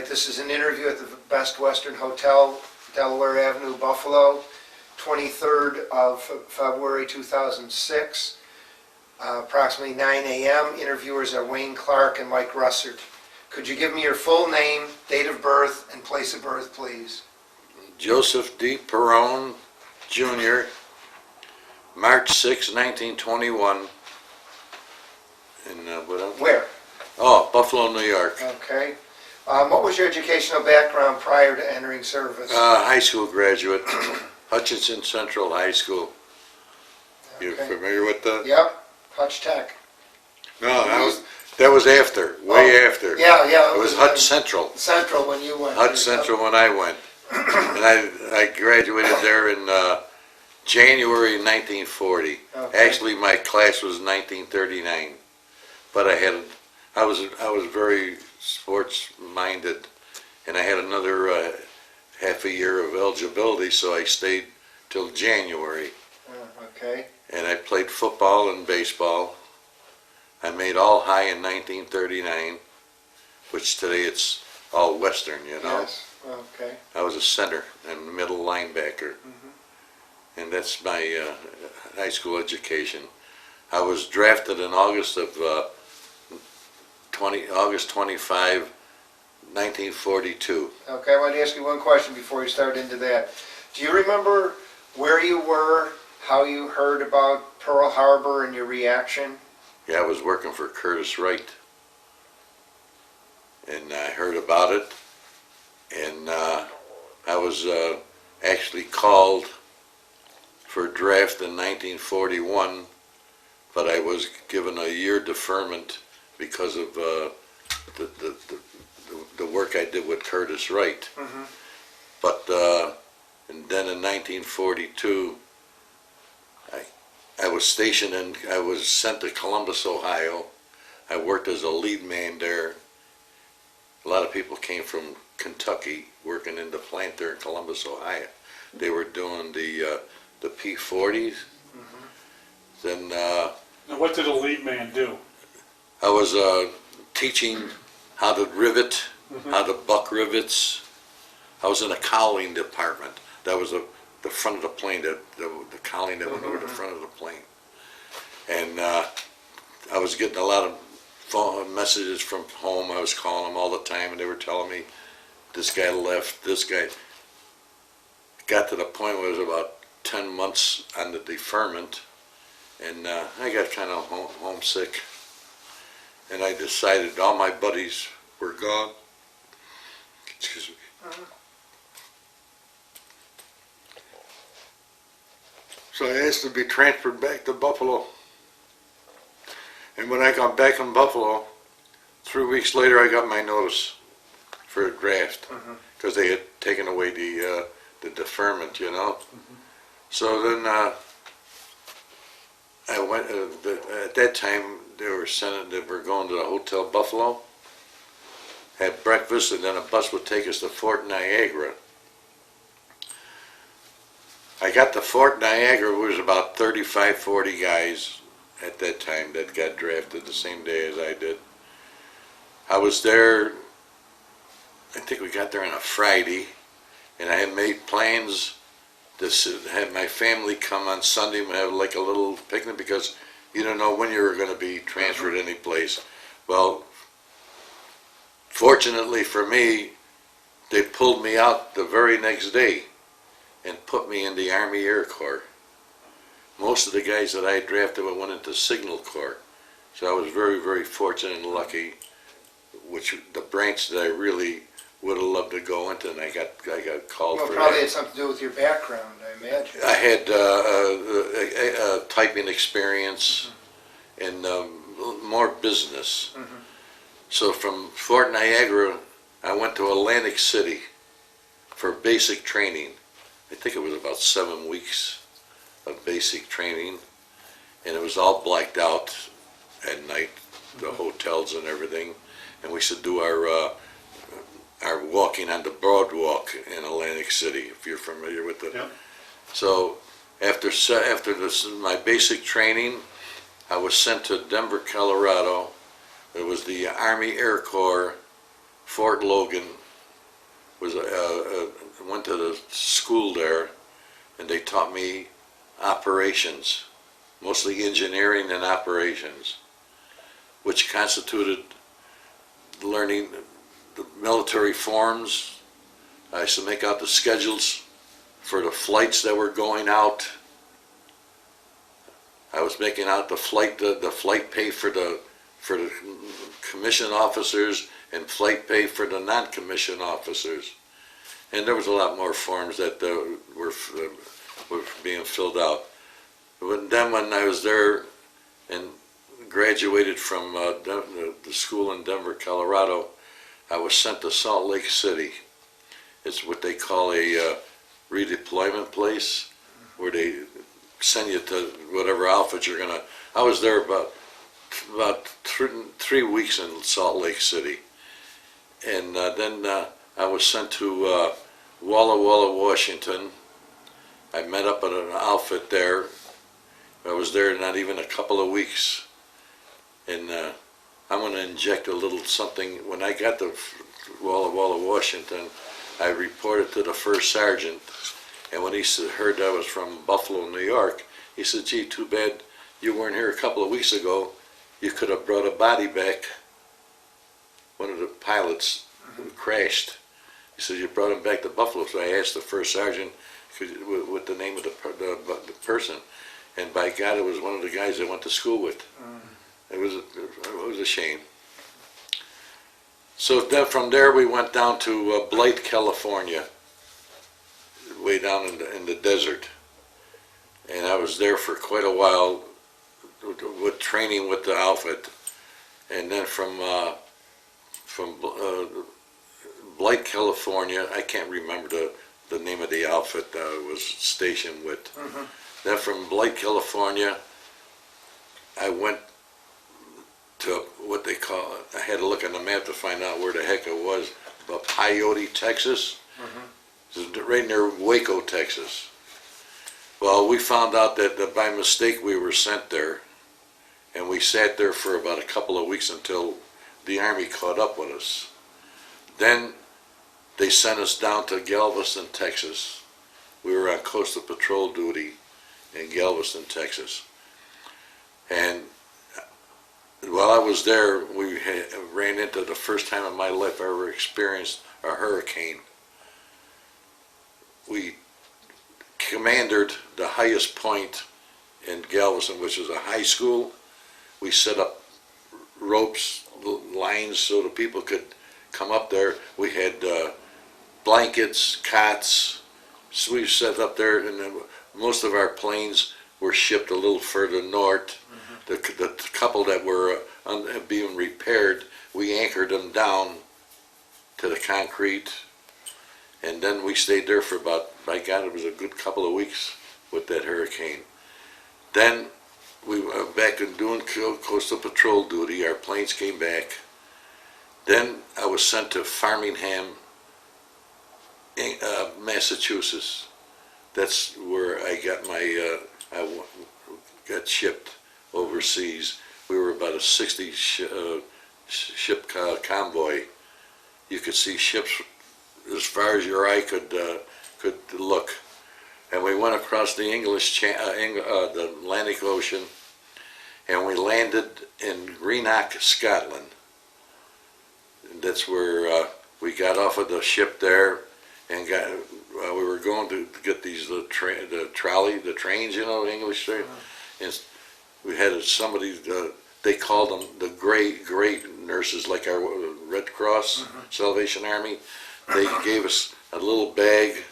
right, this is an interview at the Best Western Hotel, Delaware Avenue, Buffalo, 23rd of February 2006, approximately 9 a.m. Interviewers are Wayne Clark and Mike Russert. Could you give me your full name, date of birth, and place of birth, please? Joseph D. Pirrone, Jr., March 6, 1921. Where? Oh, Buffalo, New York. Okay. What was your educational background prior to entering service? High school graduate, Hutchinson Central High School. You Okay. familiar with that? Yep, Hutch Tech. No, that was after, way after. Yeah. It was Hutch Central. Central when you went. Hutch Central when I went. And I graduated there in January 1940. Okay. Actually, my class was 1939. But I was very sports-minded, and I had another half a year of eligibility, so I stayed till January. Okay. And I played football and baseball. I made all high in 1939, which today it's all Western, you know. Yes. Okay. I was a center and middle linebacker, and that's my high school education. I was drafted in August 25, 1942. Okay, I want to ask you one question before we start into that. Do you remember where you were, how you heard about Pearl Harbor, and your reaction? Yeah, I was working for Curtis Wright, and I heard about it, and I was actually called for draft in 1941, but I was given a year deferment because of the work I did with Curtis Wright. But and then in 1942, I was stationed and I was sent to Columbus, Ohio. I worked as a lead man there. A lot of people came from Kentucky working in the plant there in Columbus, Ohio. They were doing the P-40s. Then Now, what did a lead man do? I was teaching how to rivet, how to buck rivets. I was in a cowling department. That was the front of the plane, the cowling that went over the front of the plane. And I was getting a lot of phone messages from home. I was calling them all the time, and they were telling me, this guy left, this guy. Got to the point where it was about 10 months on the deferment, and I got kind of homesick. And I decided all my buddies were gone. Excuse me. So I asked to be transferred back to Buffalo. And when I got back in Buffalo, 3 weeks later I got my notice for a draft, because they had taken away the deferment, you know. So then I went, at that time they were going to the Hotel Buffalo, had breakfast, and then a bus would take us to Fort Niagara. I got to Fort Niagara. It was about 35, 40 guys at that time that got drafted the same day as I did. I was there, I think we got there on a Friday, and I had made plans to have my family come on Sunday and have like a little picnic, because you don't know when you were going to be transferred any place. Well, fortunately for me, they pulled me out the very next day and put me in the Army Air Corps. Most of the guys that I drafted went into Signal Corps. So I was very, very fortunate and lucky, which the branch that I really would have loved to go into, and I got called for that. Well, probably had something to do with your background, I imagine. I had typing experience and more business. So from Fort Niagara, I went to Atlantic City for basic training. I think it was about 7 weeks of basic training, and it was all blacked out at night, the hotels and everything, and we should do our walking on the Broadwalk in Atlantic City, if you're familiar with it. Yep. So after my basic training, I was sent to Denver, Colorado. It was the Army Air Corps, Fort Logan went to the school there, and they taught me operations, mostly engineering and operations, which constituted learning the military forms. I used to make out the schedules for the flights that were going out. I was making out the flight pay for the commissioned officers and flight pay for the non-commissioned officers. And there was a lot more forms that were being filled out. But then when I was there and graduated from the school in Denver, Colorado, I was sent to Salt Lake City. It's what they call a redeployment place, where they send you to whatever outfit you're gonna. I was there about 3 weeks in Salt Lake City, and then I was sent to Walla Walla, Washington. I met up at an outfit there. I was there not even a couple of weeks, and I'm going to inject a little something. When I got to Walla Walla, Washington, I reported to the first sergeant, and when he heard I was from Buffalo, New York, he said, "Gee, too bad you weren't here a couple of weeks ago. You could have brought a body back." One of the pilots crashed. He said, "You brought him back to Buffalo." So I asked the first sergeant what the name of the person, and by God, it was one of the guys I went to school with. It was a shame. So then from there we went down to Blight, California, way down in the desert, and I was there for quite a while with training with the outfit, and then from Blight, California, I can't remember the name of the outfit I was stationed with. Then from Blight, California, I went to what they call, I had to look on the map to find out where the heck it was, but Peyote, Texas. It's right near Waco, Texas. Well, we found out that by mistake we were sent there, and we sat there for about a couple of weeks until the Army caught up with us. Then they sent us down to Galveston, Texas. We were on coastal patrol duty in Galveston, Texas. And while I was there, we ran into the first time in my life I ever experienced a hurricane. We commandered the highest point in Galveston, which is a high school. We set up ropes, lines, so the people could come up there. We had blankets, cots. So we set up there, and then most of our planes were shipped a little further north. The couple that were being repaired, we anchored them down to the concrete, and then we stayed there for about, by God, it was a good couple of weeks with that hurricane. Then we were back and doing coastal patrol duty. Our planes came back. Then I was sent to Framingham, Massachusetts. That's where I got my, got shipped overseas. We were about a 60 ship convoy. You could see ships as far as your eye could look. And we went across the the Atlantic Ocean, and we landed in Greenock, Scotland. And that's where we got off of the ship there, and we were going to get these the trains, you know, English train. And we had somebody, they called them the gray nurses, like our Red Cross, Salvation Army. They gave us a little bag.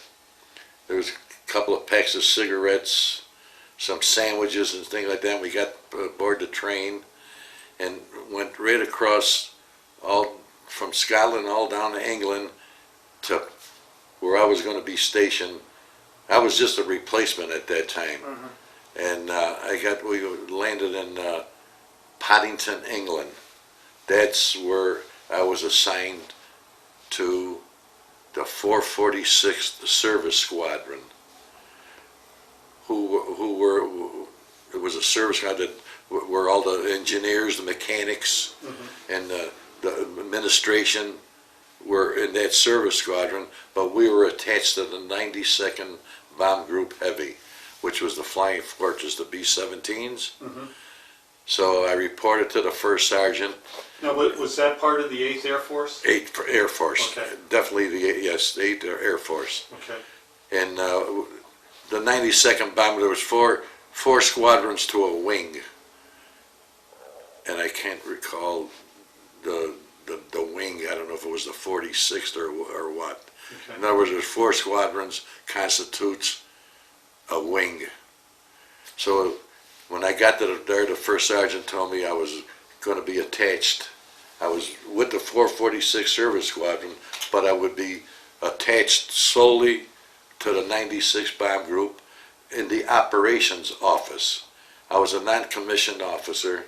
There was a couple of packs of cigarettes, some sandwiches and things like that. We got aboard the train and went right across, all from Scotland all down to England to where I was going to be stationed. I was just a replacement at that time. And we landed in Paddington, England. That's where I was assigned to the 446th Service Squadron, it was a service squadron that were all the engineers, the mechanics, and the administration, were in that service squadron, but we were attached to the 92nd Bomb Group Heavy, which was the Flying Fortress, the B-17s. So I reported to the first sergeant. Now, was that part of the 8th Air Force? 8th Air Force. Okay. Definitely yes, 8th Air Force. Okay. And the 92nd Bomb, there was four squadrons to a wing. And I can't recall the wing. I don't know if it was the 46th or what. Okay. In other words, there's 4 squadrons constitutes a wing. So when I got there, the first sergeant told me I was going to be attached. I was with the 446th Service Squadron, but I would be attached solely to the 96th Bomb Group in the operations office. I was a non-commissioned officer.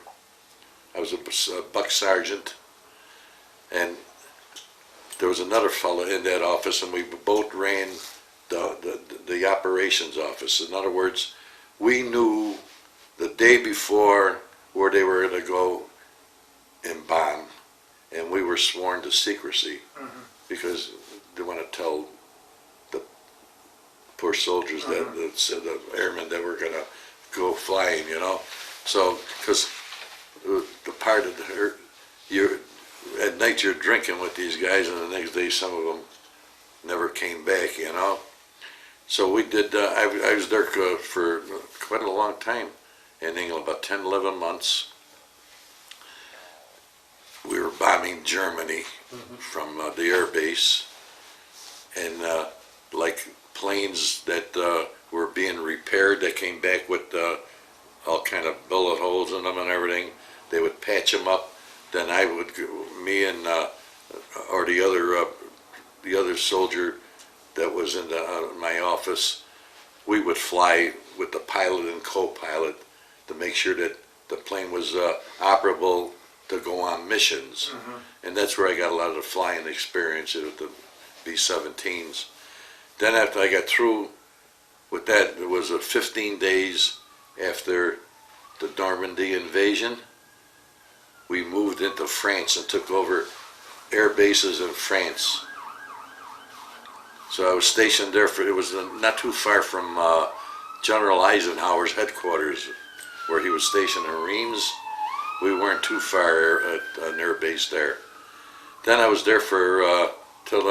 I was a buck sergeant, and there was another fellow in that office, and we both ran the operations office. In other words, we knew the day before where they were going to go and bomb, and we were sworn to secrecy because they want to tell the poor soldiers that the airmen that were going to go flying, you know. So, because the part of at night you're drinking with these guys, and the next day some of them never came back, you know. So we did, I was there for quite a long time in England, about 10, 11 months. We were bombing Germany from the air base, and like planes that were being repaired that came back with all kind of bullet holes in them and everything, they would patch them up. Then I would, me and or the other soldier that was in my office, we would fly with the pilot and co-pilot to make sure that the plane was operable to go on missions. And that's where I got a lot of the flying experience with the B-17s. Then after I got through with that, it was 15 days after the Normandy invasion. We moved into France and took over air bases in France. So I was stationed there it was not too far from General Eisenhower's headquarters, where he was stationed in Reims. We weren't too far at an air base there. Then I was there for till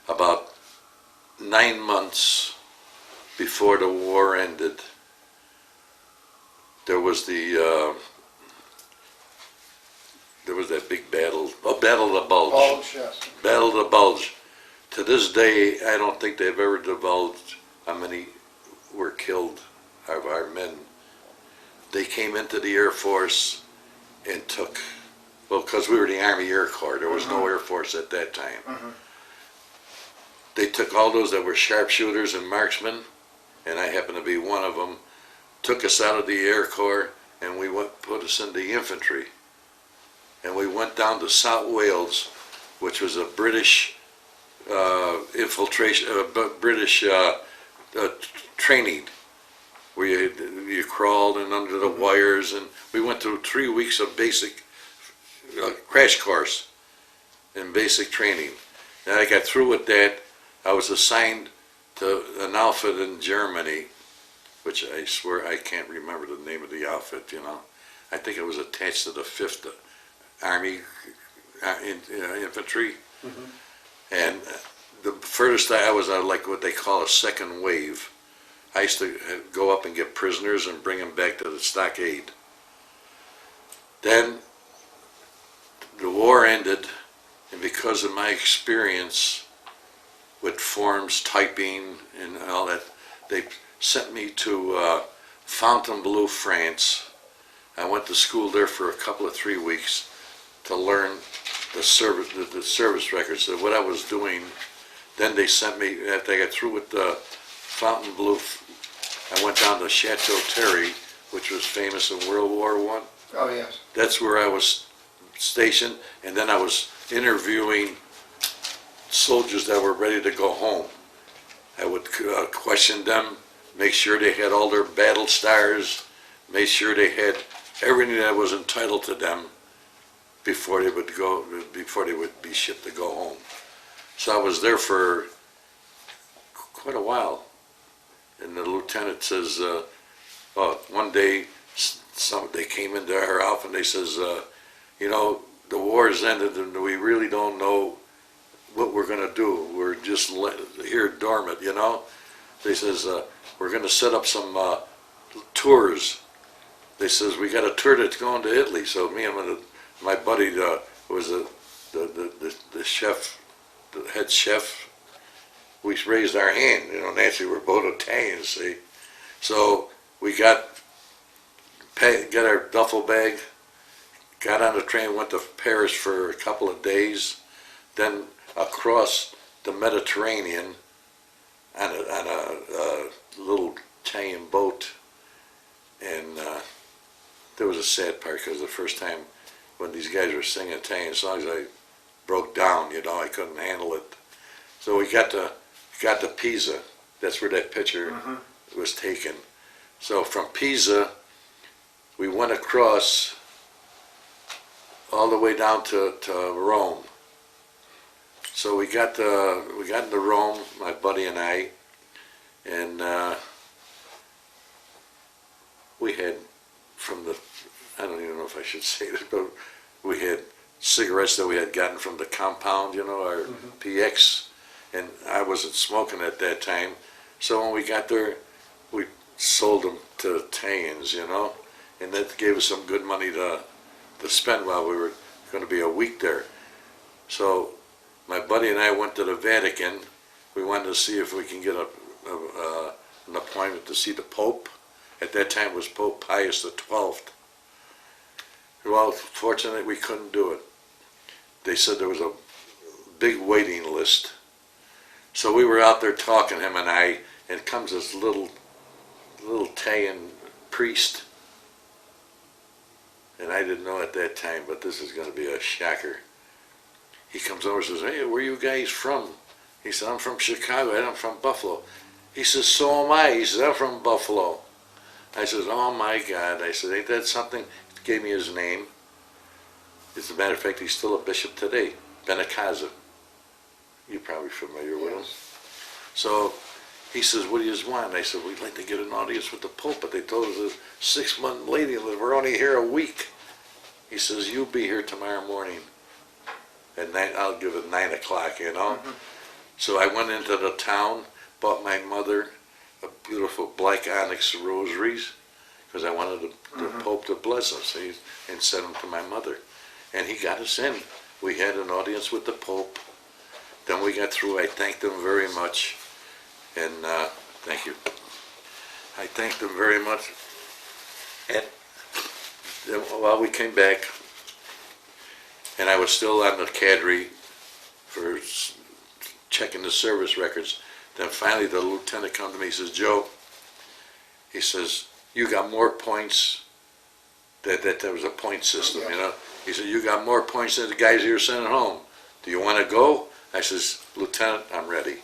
about 9 months before the war ended. There was that big battle, Battle of the Bulge. Bulge, yes. Battle of the Bulge. To this day, I don't think they've ever divulged how many were killed of our men. They came into the Air Force and took, well, because we were the Army Air Corps, there was no Air Force at that time. They took all those that were sharpshooters and marksmen, and I happened to be one of them, took us out of the Air Corps, and put us in the infantry. And we went down to South Wales, which was a British infiltration, British training, where you crawled in under the wires, and we went through 3 weeks of basic crash course in basic training. Then I got through with that. I was assigned to an outfit in Germany, which I swear I can't remember the name of the outfit, you know. I think it was attached to the 5th Army infantry. And the furthest I was like what they call a second wave. I used to go up and get prisoners and bring them back to the stockade. Then the war ended, and because of my experience with forms, typing, and all that, they sent me to Fontainebleau, France. I went to school there for a couple of 3 weeks to learn the service records of what I was doing. Then they sent me, after I got through with the Fontainebleau, I went down to Chateau Thierry, which was famous in World War I. Oh, yes. That's where I was stationed, and then I was interviewing soldiers that were ready to go home. I would question them, make sure they had all their battle stars, make sure they had everything that was entitled to them before they would be shipped to go home. So I was there for quite a while. And the lieutenant says, one day, they came into our office and they says, you know, the war has ended and we really don't know what we're going to do. We're just here dormant, you know. They says, we're going to set up some tours. They says, we got a tour that's going to Italy. So me and my buddy was the chef, the head chef. We raised our hand, you know, naturally we're both Italians, see. So we got our duffel bag, got on the train, went to Paris for a couple of days, then across the Mediterranean on a little Italian boat. And there was a sad part because the first time when these guys were singing Italian songs, I broke down, you know, I couldn't handle it. So we got to Pisa. That's where that picture was taken. So from Pisa, we went across all the way down to Rome. So we got into Rome, my buddy and I, and we had I don't even know if I should say this, but we had cigarettes that we had gotten from the compound, you know, our PX, and I wasn't smoking at that time. So when we got there, we sold them to Italians, you know, and that gave us some good money to spend while we were going to be a week there. So my buddy and I went to the Vatican. We wanted to see if we can get an appointment to see the Pope. At that time it was Pope Pius XII. Well, fortunately we couldn't do it. They said there was a big waiting list. So we were out there talking, him and I, and comes this little Italian priest. And I didn't know at that time, but this is going to be a shocker. He comes over and says, hey, where are you guys from? He said, I'm from Chicago, and I'm from Buffalo. He says, so am I. He says, I'm from Buffalo. I says, oh my God. I said, ain't that something? He gave me his name. As a matter of fact, he's still a bishop today, Benicaza. You're probably familiar with him. So he says, what do you want? I said, we'd like to get an audience with the Pope, but they told us there's a 6-month waiting list. We're only here a week. He says, you'll be here tomorrow morning. At 9, I'll give it 9 o'clock, you know. So I went into the town, bought my mother a beautiful black onyx rosaries, because I wanted the Pope to bless us, see, and send them to my mother. And he got us in. We had an audience with the Pope. Then we got through. I thanked him very much. And thank you. I thanked him very much. And then while we came back, and I was still on the cadre for checking the service records, then finally the lieutenant comes to me, he says, Joe, he says, you got more points, that there was a point system, you know. He said, you got more points than the guys you're sending home. Do you want to go? I says, Lieutenant, I'm ready.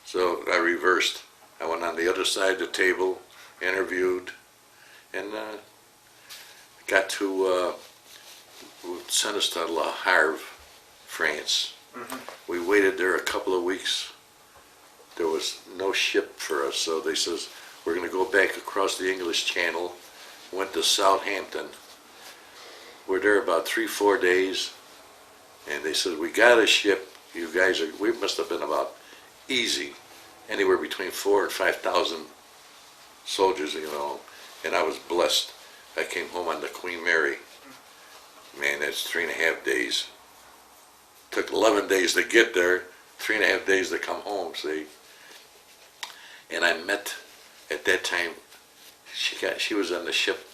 So I reversed. I went on the other side of the table, interviewed, and got to, sent us to Le Havre, France. We waited there a couple of weeks. There was no ship for us, so they says, we're going to go back across the English Channel. Went to Southampton. We're there about 3-4 days, and they said, we got a ship. You guys are, we must have been about easy, anywhere between 4,000 and 5,000 soldiers, you know, and I was blessed. I came home on the Queen Mary. Man, that's 3.5 days. Took 11 days to get there, 3.5 days to come home, see. And I met, at that time, she was on the ship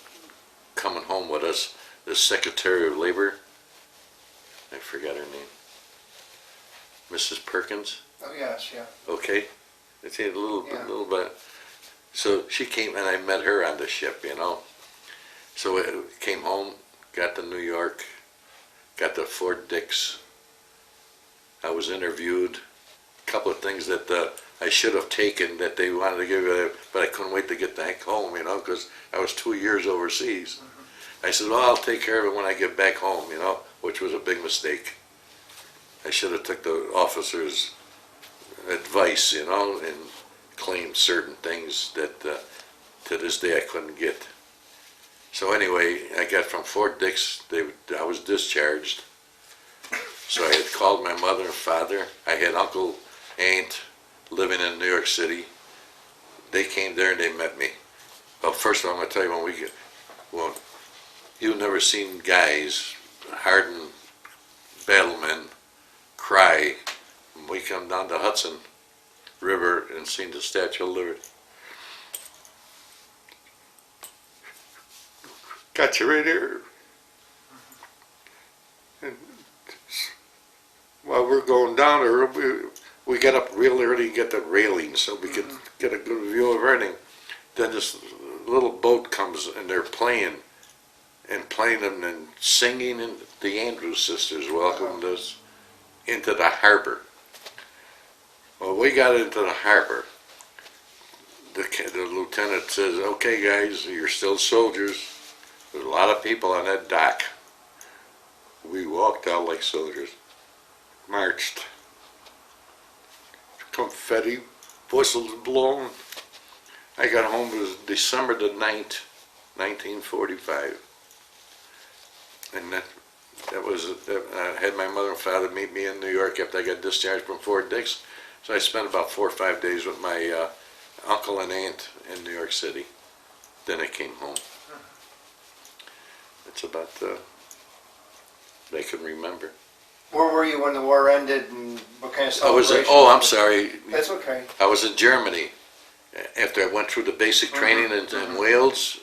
coming home with us, the Secretary of Labor. I forgot her name. Mrs. Perkins? Oh, yes, yeah. Okay. It's a little bit. So she came and I met her on the ship, you know. So I came home, got to New York, got to Fort Dix. I was interviewed. A couple of things that I should have taken that they wanted to give me, but I couldn't wait to get back home, you know, because I was 2 years overseas. I said, well, I'll take care of it when I get back home, you know, which was a big mistake. I should have took the officer's advice, you know, and claimed certain things that to this day I couldn't get. So anyway, I got from Fort Dix, I was discharged. So I had called my mother and father. I had uncle, aunt living in New York City. They came there and they met me. Well, first of all, I'm going to tell you, you've never seen guys, hardened battlemen, cry when we come down the Hudson River and seen the Statue of Liberty. Got you right here. And while we're going down there, we get up real early and get the railing so we could get a good view of everything. Then this little boat comes and they're playing them and singing, and the Andrews sisters welcomed us into the harbor. Well, we got into the harbor. The lieutenant says, okay guys, you're still soldiers. There's a lot of people on that dock. We walked out like soldiers, marched. Confetti, whistles blown. I got home, it was December the 9th, 1945. And that was, I had my mother and father meet me in New York after I got discharged from Fort Dix. So I spent about 4 or 5 days with my uncle and aunt in New York City. Then I came home. It's about, I can remember. Where were you when the war ended, and what kind of I was celebration? I'm sorry. That's okay. I was in Germany after I went through the basic training in Wales,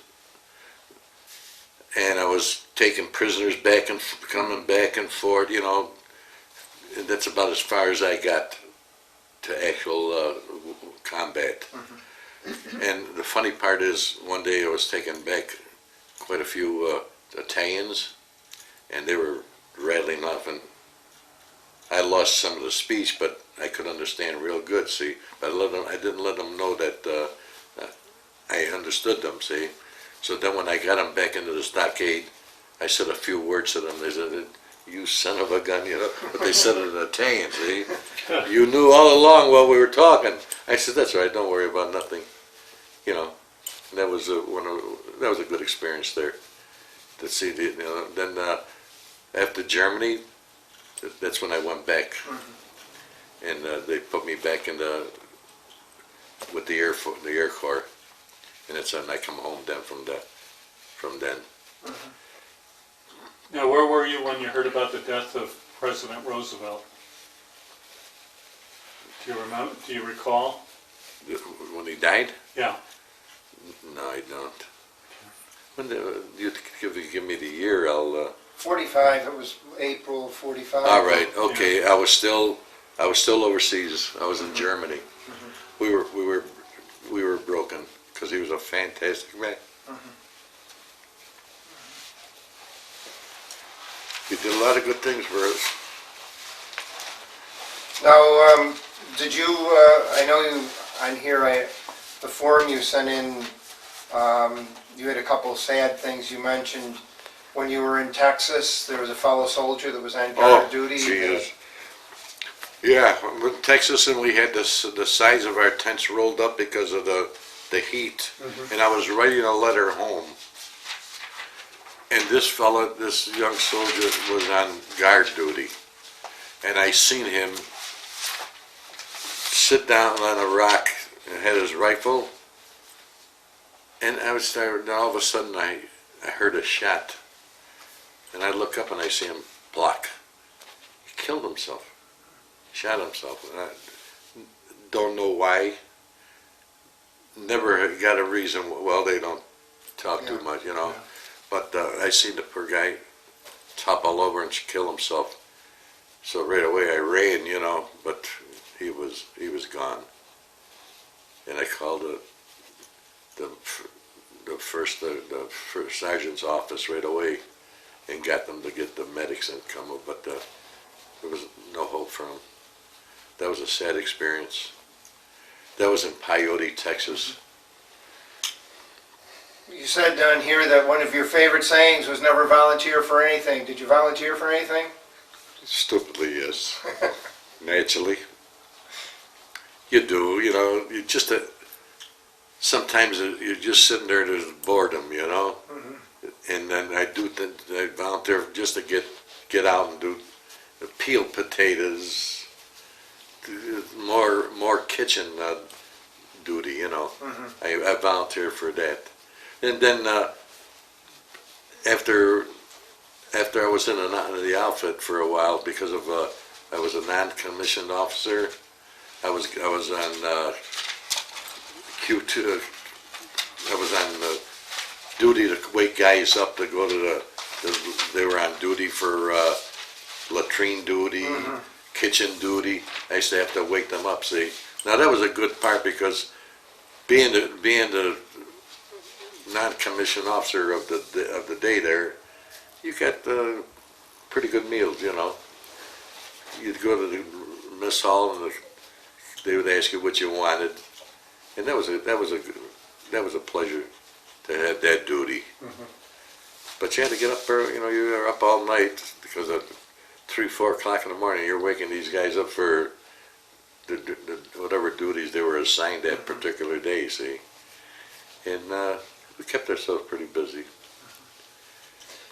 and I was taking prisoners back and coming back and forth, you know, and that's about as far as I got to actual combat. And the funny part is, one day I was taking back quite a few Italians, and they were rattling off, and I lost some of the speech, but I could understand real good, see. But I didn't let them know that I understood them, see. So then when I got them back into the stockade, I said a few words to them. They said, you son of a gun, you know. But they said it in Italian, see. You knew all along while we were talking. I said, that's right, don't worry about nothing. You know, and that was a good experience there. To see, then after Germany, that's when I went back, and they put me back with the Air Corps, and that's when I come home then from then. Now, where were you when you heard about the death of President Roosevelt? Do you remember? Do you recall? When he died? Yeah. No, I don't. When you give me the year, I'll. 45. It was April 45. All right. Okay. I was still overseas. I was in Germany. We were broken because he was a fantastic man. He did a lot of good things for us. Now, did you? I know you on here. The form you sent in. You had a couple of sad things you mentioned. When you were in Texas, there was a fellow soldier that was on guard duty. Geez. Yeah, we were in Texas, and we had the sides of our tents rolled up because of the heat. And I was writing a letter home. And this young soldier was on guard duty. And I seen him sit down on a rock and had his rifle. And all of a sudden I heard a shot. And I look up and I see him block. He killed himself. Shot himself. And I don't know why. Never got a reason. Well, they don't talk too much, you know. Yeah. But I seen the poor guy topple over and kill himself. So right away I ran, you know, but he was gone. And I called the first sergeant's office right away and got them to get the medics and come up, but there was no hope for him. That was a sad experience. That was in Peyote, Texas. You said down here that one of your favorite sayings was never volunteer for anything. Did you volunteer for anything? Stupidly, yes. Naturally. You do, you know, you just, sometimes you're just sitting there, there's boredom, you know? And then I volunteer just to get out and do peel potatoes, more kitchen duty, you know. I volunteer for that. And then after I was in the outfit for a while, because of I was a non-commissioned officer. I was on Q2. I was on duty to wake guys up to go to they were on duty for latrine duty, kitchen duty. I used to have to wake them up. See, now that was a good part, because being the non-commissioned officer of the day there, you got pretty good meals, you know. You'd go to the mess hall and they would ask you what you wanted, and that was a pleasure to have that duty. But you had to get up early, you know. You were up all night because at 3, 4 o'clock in the morning, you're waking these guys up for the whatever duties they were assigned that particular day. See, and we kept ourselves pretty busy.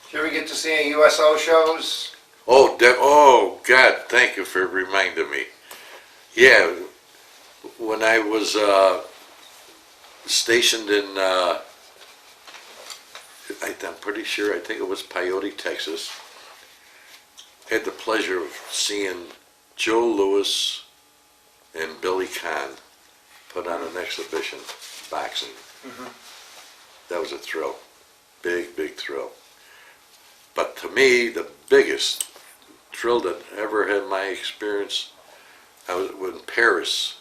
Did you ever get to see any USO shows? Oh, God, thank you for reminding me. Yeah, when I was stationed in, I'm pretty sure, I think it was Peyote, Texas, had the pleasure of seeing Joe Louis and Billy Kahn put on an exhibition, boxing. That was a thrill, big thrill. But to me, the biggest thrill that ever had my experience, I was in Paris,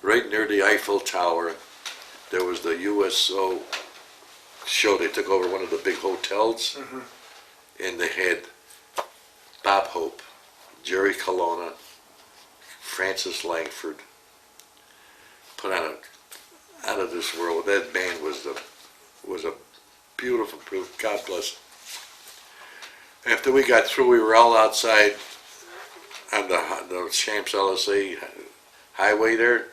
right near the Eiffel Tower. There was the USO show. They took over one of the big hotels, and they had Bob Hope, Jerry Colonna, Francis Langford, put on a out of this world. That band was a beautiful, God bless. After we got through, we were all outside on the Champs-Élysées highway there,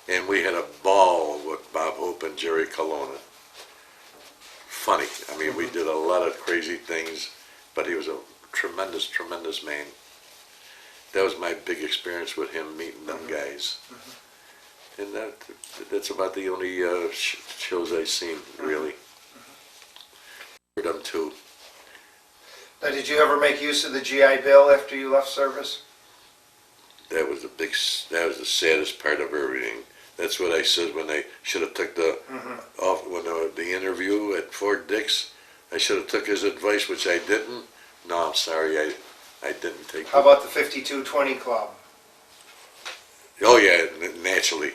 and we had a ball with Bob Hope and Jerry Colonna. Funny. I mean, we did a lot of crazy things, but he was a tremendous man. That was my big experience with him, meeting them guys. And that's about the only shows I've seen, really. For them too. Now, did you ever make use of the GI Bill after you left service? That was the saddest part of everything. That's what I said when I should have took the the interview at Fort Dix. I should have took his advice, which I didn't. No, I'm sorry, I didn't take. How about the 5220 Club? Oh yeah, naturally.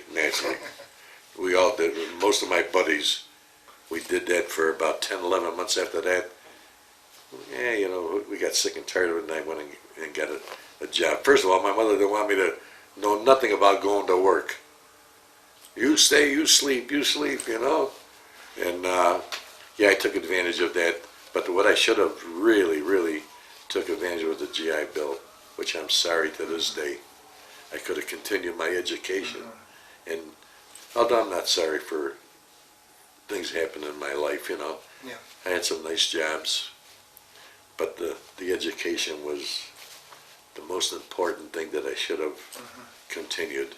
We all did. Most of my buddies, we did that for about 10, 11 months after that. Yeah, you know, we got sick and tired of it, and I went and got a job. First of all, my mother didn't want me to know nothing about going to work. You stay, you sleep, you know. And yeah, I took advantage of that. But what I should have really took advantage of was the GI Bill, which I'm sorry to this day. I could have continued my education. And although I'm not sorry for things happening in my life, you know. Yeah. I had some nice jobs. But the education was the most important thing that I should have continued.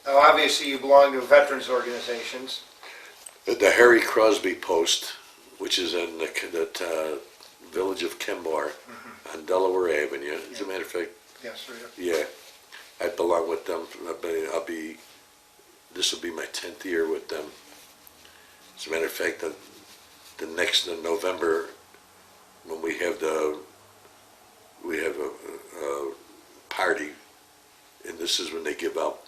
Now, obviously, you belong to veterans organizations. The Harry Crosby Post, which is in the village of Kenmore on Delaware Avenue. As a matter of fact, Yes, sir. yeah, I belong with them. This will be my 10th year with them. As a matter of fact, the next in November, when we have a party, and this is when they give out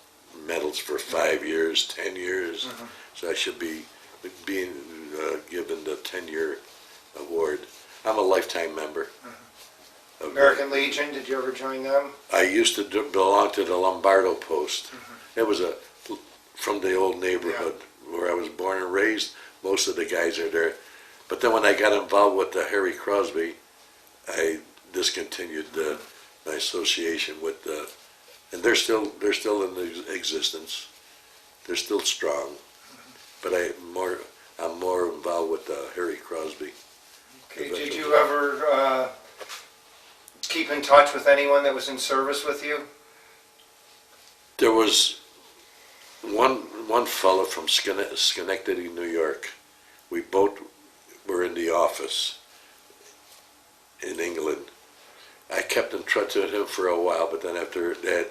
medals for 5 years, 10 years. So I should be being given the 10-year award. I'm a lifetime member. Of American Legion, did you ever join them? I used to belong to the Lombardo Post. It was from the old neighborhood where I was born and raised. most of the guys are there. But then when I got involved with Harry Crosby, I discontinued my association with, and they're still in existence. They're still strong, but I'm more involved with Harry Crosby. Okay, did you ever keep in touch with anyone that was in service with you? There was one fella from Schenectady, New York. We both were in the office in England. I kept in touch with him for a while, but then after that,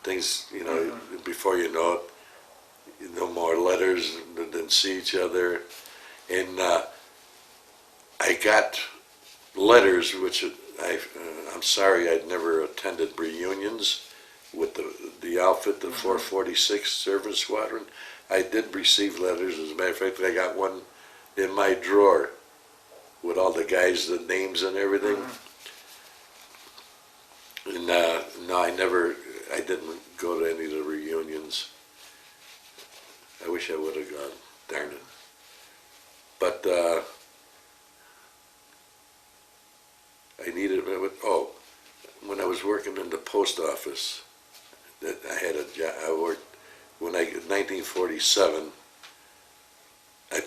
things, before you know it, no more letters, didn't see each other. And I got letters, which I'm sorry I'd never attended reunions with the outfit, the 446 Service Squadron. I did receive letters. As a matter of fact, I got one in my drawer with all the guys, the names and everything. And no, I didn't go to any of the reunions. I wish I would have gone, darn it. But I needed, when I was working in the post office, that I had a job, I worked, in 1947, I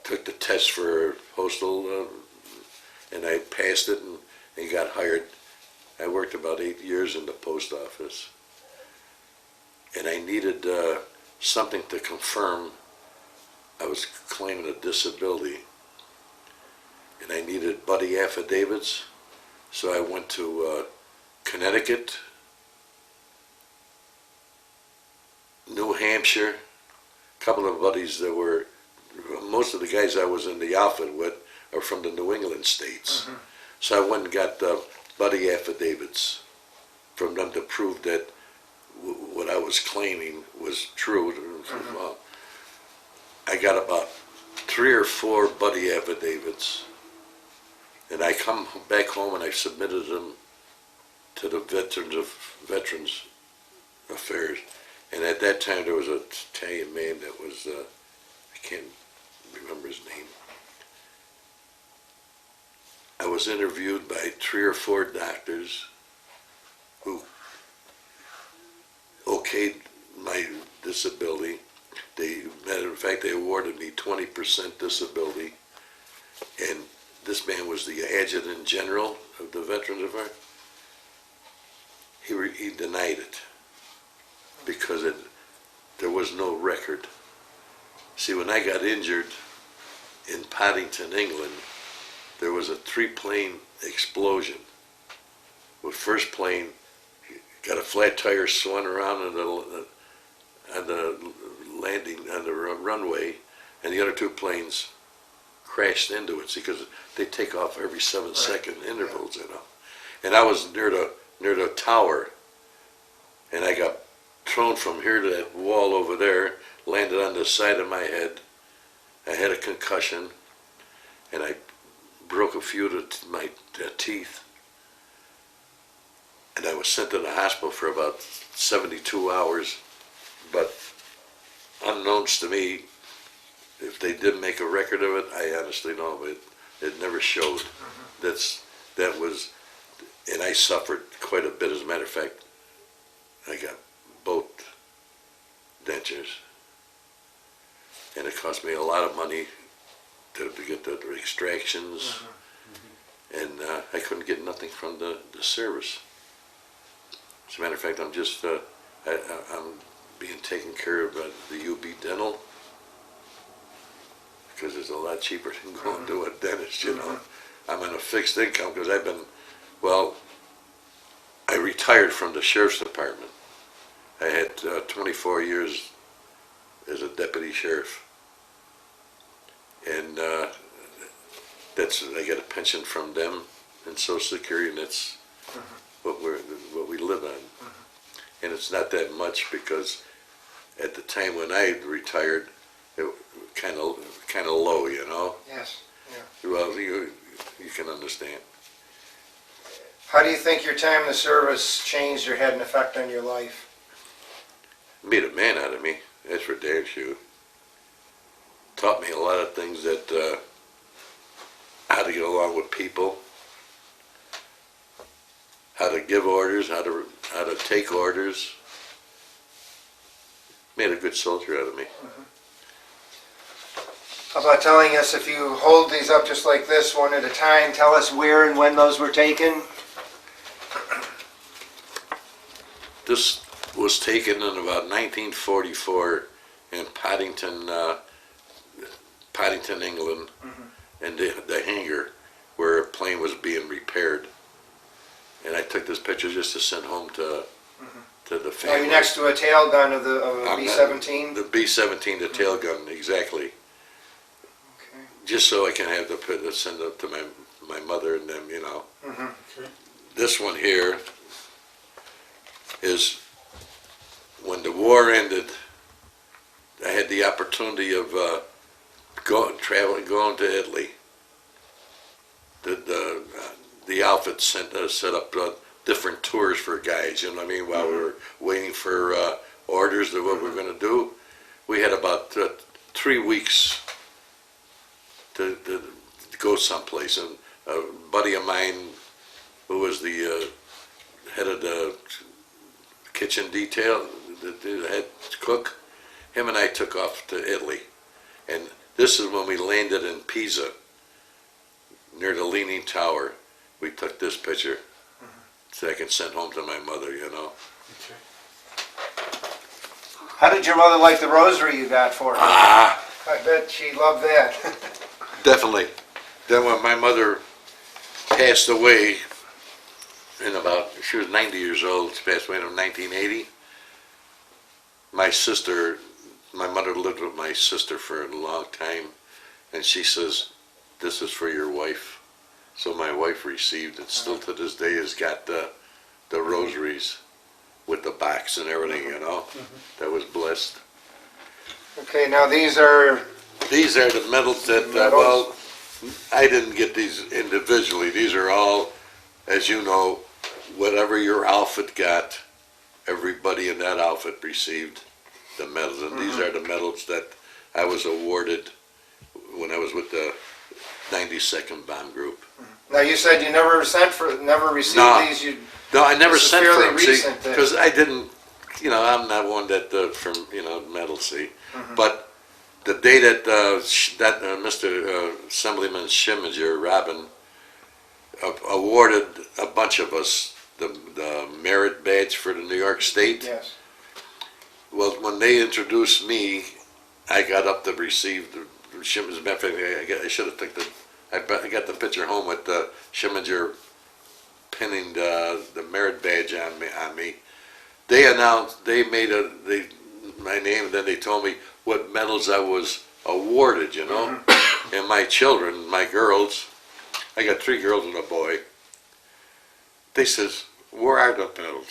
took the test for postal, and I passed it and got hired. I worked about 8 years in the post office, and I needed something to confirm I was claiming a disability, and I needed buddy affidavits, so I went to Connecticut, New Hampshire, a couple of buddies that were, most of the guys I was in the outfit with are from the New England states. So I went and got buddy affidavits from them to prove that what I was claiming was true. Well, I got about 3 or 4 buddy affidavits, and I come back home and I submitted them to the Veterans Affairs. And at that time there was an Italian man that was, I can't remember his name. I was interviewed by 3 or 4 doctors who okayed my disability. Matter of fact, they awarded me 20% disability, and this man was the Adjutant General of the Veterans Affairs. He denied it because there was no record. See, when I got injured in Paddington, England, there was a 3-plane explosion. The first plane got a flat tire swung around on the landing on the runway, and the other 2 planes crashed into it. See, because they take off every 7-second intervals, And I was near the tower, and I got thrown from here to that wall over there, landed on the side of my head. I had a concussion, and I broke a few of my teeth, and I was sent to the hospital for about 72 hours, but unknowns to me, if they did make a record of it, I honestly don't know, but it never showed. That was, and I suffered quite a bit. As a matter of fact, I got both dentures, and it cost me a lot of money to get the extractions, and I couldn't get nothing from the service. As a matter of fact, I'm just I'm being taken care of by the UB Dental, because it's a lot cheaper than going to a dentist, I'm on a fixed income because I retired from the Sheriff's Department. I had 24 years as a deputy sheriff, and I get a pension from them and Social Security, and that's what we live on. And it's not that much because at the time when I retired, it was kind of low, Yes. Yeah. Well, you can understand. How do you think your time in the service changed or had an effect on your life? Made a man out of me. That's for damn sure. taught me a lot of things that, how to get along with people, how to give orders, how to take orders. Made a good soldier out of me. How about telling us, if you hold these up just like this, one at a time, tell us where and when those were taken? This was taken in about 1944 in Paddington, England, in the hangar where a plane was being repaired. And I took this picture just to send home to the Are family. you next to a tail gun of a I'm B-17? The B-17, the tail gun, exactly. Okay. Just so I can have the send it to my mother and them, you know. Okay. This one here is when the war ended. I had the opportunity of going to Italy. The outfit set up different tours for guys. You know what I mean? While we were waiting for orders of what we were going to do, we had about 3 weeks to go someplace. And a buddy of mine, who was the head of the kitchen detail, the head cook, him and I took off to Italy. And this is when we landed in Pisa, near the Leaning Tower. We took this picture so I can send home to my mother, you know. Okay. How did your mother like the rosary you got for her? Ah, I bet she loved that. definitely. Then when my mother passed away she was 90 years old, she passed away in 1980. My mother lived with my sister for a long time, and she says, "This is for your wife." So my wife received it. Still to this day has got the rosaries with the box and everything, you know. That was blessed. Okay, now these are These are the medals that, well, I didn't get these individually. These are all, as you know, whatever your outfit got, everybody in that outfit received the medals. And these are the medals that I was awarded when I was with the 92nd Bomb Group. Now you said you never received No. these. No, I never This is sent for fairly them, see, recent then. because I didn't, you know, I'm not one that, from, you know, medal, see. But the day that, Mr. Assemblyman Schimminger, Robin, awarded a bunch of us the merit badge for the New York State, Yes. well, when they introduced me, I got up to receive the Schimminger. I should have taken I got the picture home with Schimminger pinning the merit badge on me. They announced, my name, and then they told me what medals I was awarded, you know. And my children, my girls, I got 3 girls and a boy. They says, "Where are the medals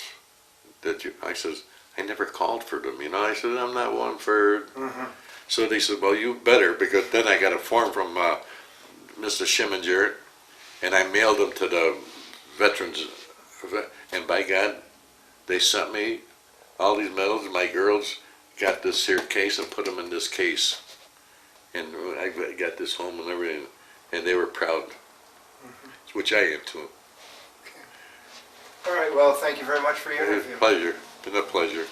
that you?" I says, "I never called for them, you know." I said, "I'm not one for." So they said, "Well, you better," because then I got a form from Mr. Schimminger, and I mailed them to the veterans, and by God, they sent me all these medals, and my girls got this here case and put them in this case, and I got this home and everything, and they were proud, which I am too. All right. Well, thank you very much for your It was interview. a pleasure. Been a pleasure.